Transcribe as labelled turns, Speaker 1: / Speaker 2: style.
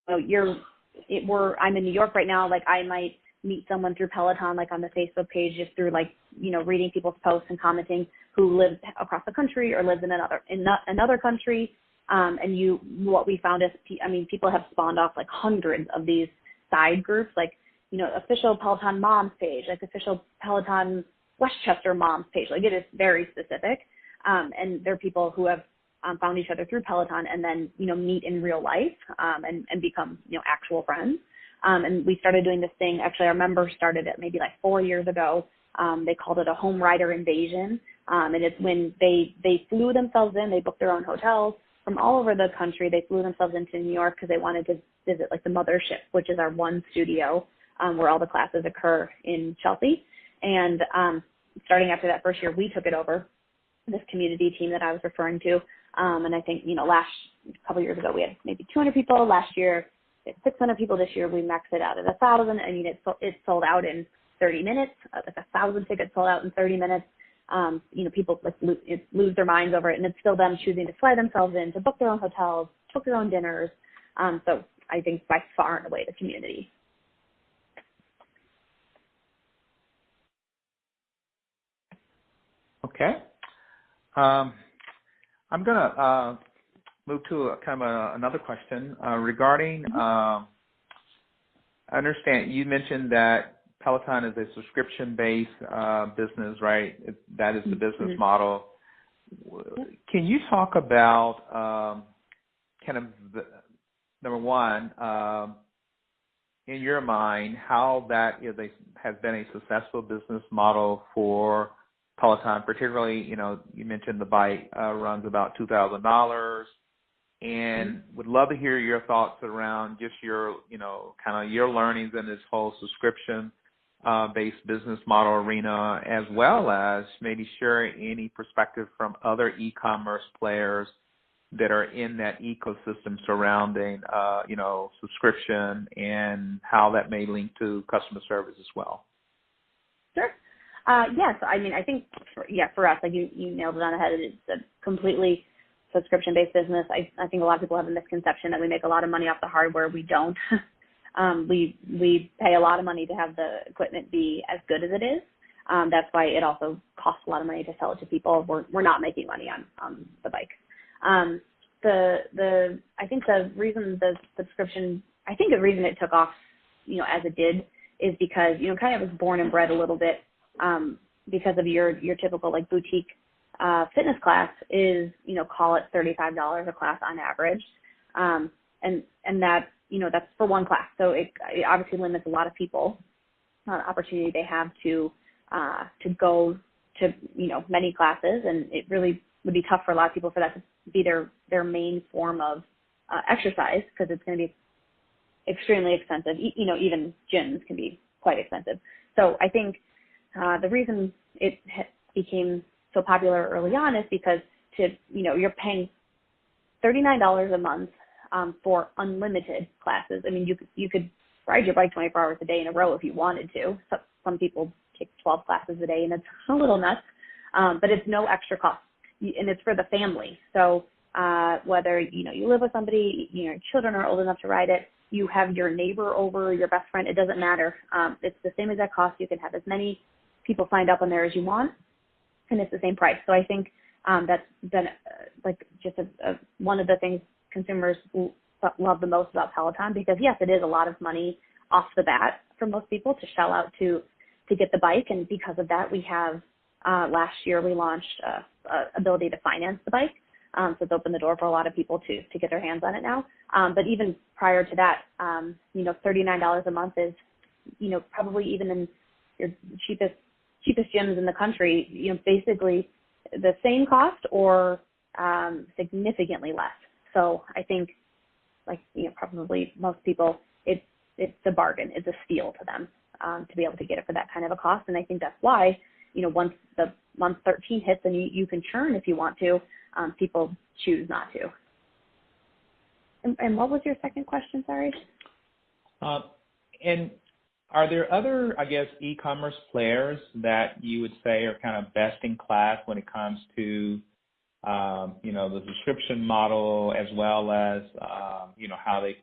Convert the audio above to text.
Speaker 1: I'm in New York right now. Like I might meet someone through Peloton, like on the Facebook page, just through like, reading people's posts and commenting, who lives across the country or lives in another country. And what we found is, people have spawned off like hundreds of these side groups, like, official Peloton moms page, like official Peloton Westchester moms page. Like it is very specific. And there are people who have found each other through Peloton and then, meet in real life, and become, actual friends. And we started doing this thing. Actually, our members started it maybe like 4 years ago. They called it a home rider invasion. And it's when they flew themselves in, they booked their own hotels from all over the country. They flew themselves into New York because they wanted to visit like the mothership, which is our one studio, where all the classes occur in Chelsea. And starting after that first year, we took it over, this community team that I was referring to. And I think, last couple of years ago, we had maybe 200 people. Last year, 600 people. This year, we maxed it out at 1,000. I mean, it sold out in 30 minutes. Like 1,000 tickets sold out in 30 minutes. People like lose their minds over it, and it's still them choosing to fly themselves in, to book their own hotels, book their own dinners. So I think by far and away the community.
Speaker 2: Okay. I'm going to move to another question regarding, I understand you mentioned that Peloton is a subscription-based business, right? That is the business model. Can you talk about number one, in your mind, how that has been a successful business model for Peloton, particularly, you mentioned the bike runs about $2,000, and would love to hear your thoughts around just your, your learnings in this whole subscription-based business model arena, as well as maybe share any perspective from other e-commerce players that are in that ecosystem surrounding, subscription, and how that may link to customer service as well.
Speaker 1: Sure. Yes, I think for us, like you nailed it on the head. It's a completely subscription-based business. I think a lot of people have a misconception that we make a lot of money off the hardware. We don't. We pay a lot of money to have the equipment be as good as it is. That's why it also costs a lot of money to sell it to people. We're not making money on the bike. I think the reason the reason it took off, as it did, is because, kind of was born and bred a little bit, because of your typical like boutique fitness class is, call it $35 a class on average. And that, that's for one class. So it obviously limits a lot of people on the opportunity they have to go to, many classes. And it really would be tough for a lot of people for that to be their main form of exercise, because it's going to be extremely expensive. Even gyms can be quite expensive. So I think the reason it became so popular early on is because you're paying $39 a month for unlimited classes. I mean, you could ride your bike 24 hours a day in a row if you wanted to. Some people take 12 classes a day, and it's a little nuts, but it's no extra cost, and it's for the family. So whether you live with somebody, your children are old enough to ride it, you have your neighbor over, your best friend, it doesn't matter. It's the same exact cost. You can have as many people signed up on there as you want, and it's the same price. So I think that's been one of the things consumers love the most about Peloton, because yes, it is a lot of money off the bat for most people to shell out to get the bike. And because of that, we have last year we launched ability to finance the bike. So it's opened the door for a lot of people to get their hands on it now. But even prior to that, $39 a month is, probably even in your cheapest gyms in the country, basically the same cost or significantly less. So I think, probably most people, it's a bargain. It's a steal to them to be able to get it for that kind of a cost. And I think that's why, once the month 13 hits and you can churn if you want to, people choose not to. And what was your second question? Sorry.
Speaker 2: And are there other, e-commerce players that you would say are kind of best in class when it comes to the subscription model, as well as, how they,